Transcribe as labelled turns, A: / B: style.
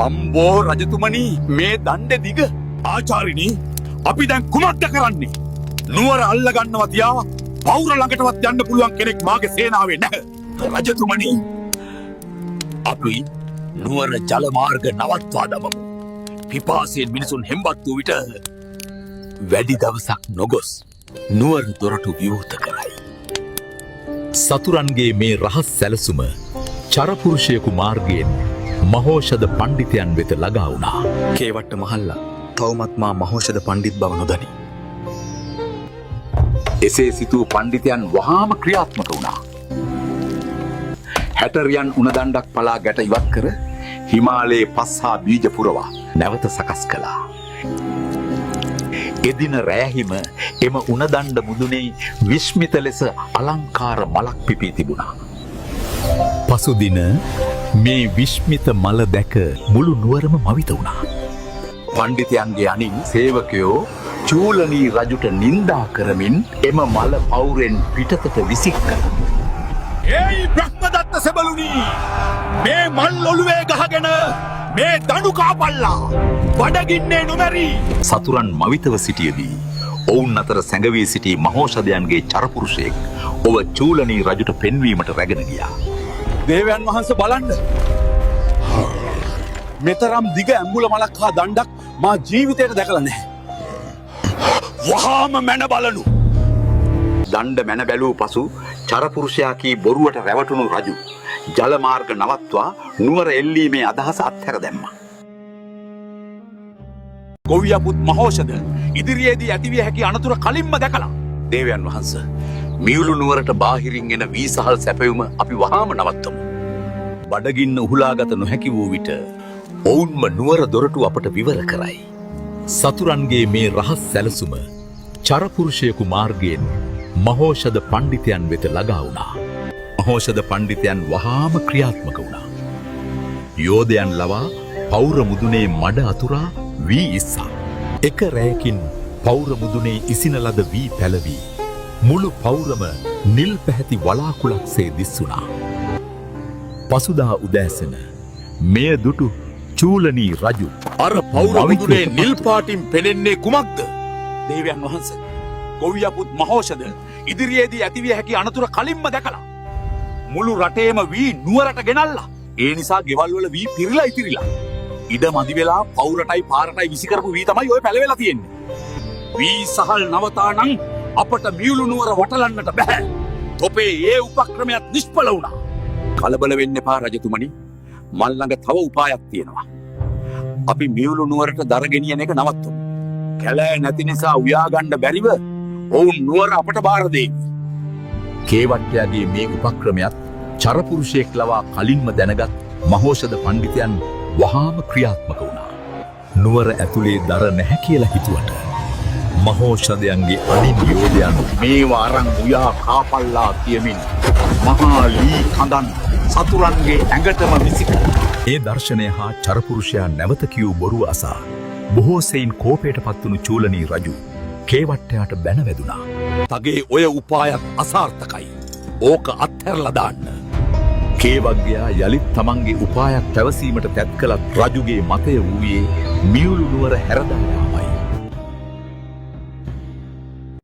A: අම්බෝ රජතුමනි මේ දණ්ඩ දිග. ආචාර්යනි අපි දැන් කුමක්ද කරන්නේ? නුවර අල්ල ගන්නවා තියා පෞර ළඟටවත් යන්න පුළුවන් කෙනෙක් මාගේ සේනාවේ නැහැ. රජතුමනි අපි නුවර ජල මාර්ග නවත්වා දමමු. පිපාසයෙන් මිනිසුන් හෙම්බත් වූ විට වැඩි දවසක් නොගොස් නුවර දොරටු විවෘත කරයි.
B: සතුරන්ගේ මේ රහස් සැලසුම චරපුරුෂයෙකු මාර්ගයෙන් මහෝෂධ පණ්ඩිතයන් වෙත ළඟා වුණා.
C: කේවට්ට මහල්ලා තවමත් මා මහෝෂධ පණ්ඩිත් බව නොදනි.
B: එසේ සිතූ පණ්ඩිතයන් වහාම ක්‍රියාත්මක වුණා. හැටරියන් උණදණ්ඩක් පලා ගැට ඉවත් කර හිමාලයේ පස් හා බීජ පුරවා නැවත සකස් කළා. එදින රෑහිම එම උණදණ්ඩ මුදුනේ විශ්මිත ලෙස අලංකාර මලක් පිපී තිබුණා. පසුදින මේ විශ්මිත මල දැක මුළු නුවරම මවිත වුණා. පණ්ඩිතයන්ගේ අනින් සේවකයෝ චූලනී රජුට නින්දා කරමින් එම මල පවුරෙන් පිටතට විසික් කළා.
A: ඒයි බ්‍රහ්මදත්ත සෙබළුනි මේ මල් ඔළුවේ ගහගෙන මේ දණු කාපල්ලා බඩගින්නේ නොමැරි.
B: සතුරන් මවිතව සිටියදී ඔවුන් අතර සැඟවී සිටි මහෝෂධයන්ගේ චරපුරුෂයෙක් ඔව චූලනී රජුට පෙන්වීමට රැගෙන ගියා.
A: දේවයන් වහන්සේ බලන්න. මෙතරම් දිග ඇඹුල මලක් හා දණ්ඩක් මා ජීවිතයට දැකලා නැහැ. වහාම මැන බලනු.
B: දණ්ඩ මැන බැලූ පසු චරපුරුෂයා කී බොරුවට රැවටුණු රජු ජල මාර්ග නවත්වා නුවර එල්ලීමේ අදහස අත්හැර දැම්මා.
A: ගොවියපුත් මහෝෂධ ඉදිරියේදී ඇතිවිය හැකි අනතුර කලින්ම දැකලා.
B: දේවයන් වහන්ස මියුළු නුවරට බාහිරින් එන වීසහල් සැපයුම අපි වහාම නවත්තමු. බඩගින්න උහුලාගත නොහැකි වූ විට ඔවුන්ම නුවර දොරටු අපට විවර කරයි. සතුරන්ගේ මේ රහස් සැලසුම චරපුරුෂයෙකු මාර්ගයෙන් මහෝෂධ පණ්ඩිතයන් වෙත ළඟා වුණා. මහෝෂධ පණ්ඩිතයන් වහාම ක්‍රියාත්මක වුණා. යෝධයන් ලවා පෞර මුදුනේ මඩ අතුරා වී ඉස්සා. එක රැයකින් පෞර මුදුනේ ඉසින ලද වී පැලවී මුළු පෞරම නිල් පැහැති වලාකුලක්සේ දිස්සුණා. පසුදා උදෑසන මෙය දුටු චූලනී රජු
A: අර පෞර මුදුනේ නිල් පාටින් පෙනෙන්නේ කුමක්ද? දේවයන් වහන්සේ ගොවියපුත් මහෝෂධ ඉදිරියේදී ඇතිවිය හැකි අනතුර කලින්ම දැකලා මුළු රටේම වී නුවරට ගෙනල්ලා. ඒ නිසා ගෙවල් වල වී පිරিলা ඉතිරිලා. ඉඩ මදි වෙලා පෞරටයි පාරටයි විසිකරපු වී තමයි ඔය පැලවෙලා තියෙන්නේ. වී සහල් නවතා නම් අපට මියුළු නුවර වටලන්නට බෑ. තොපේ ඒ උපක්‍රමයක් නිෂ්ඵල වුණා. කලබල වෙන්න එපා රජතුමනි. මල් ළඟ තව උපායක් තියෙනවා. අපි මියුළු නුවරට දර ගෙනියන එක නවත්තමු. කැලෑ නැති නිසා උයා ගන්න බැරිව ඔවුන් නුවර අපට බාර දෙයි.
B: කේවට්ටයාගේ මේ උපක්‍රමයක් චරපුරුෂයෙක් ලවා කලින්ම දැනගත් මහෝෂධ පණ්ඩිතයන් වහාම ක්‍රියාත්මක වුණා. නුවර ඇතුලේ දර නැහැ කියලා හිතුවට මහෝෂධයන්ගේ අනිත් යෝධයන් මේවා අරන් උයා කාපල්ලා කියමින් මහා ලී කඳන් සතුරන්ගේ ඇඟටම විසිකලා. ඒ දර්ශනය හා චරපුරුෂයා නැවත කියූ බොරුව අසා බොහෝ සෙයින් කෝපයට පත්වුණු චූලනී රජු කේවට්ටයාට බැනවැදුනා.
A: තගේ ඔය උපායත් අසාර්ථකයි. ඕක අත්හැරලා දාන්න.
B: කේවග්ගයා යළිත් තමන්ගේ උපායක් පැවසීමට තැත් කළත් රජුගේ මතය වූයේ මියුළු නුවර හැරදා යාම.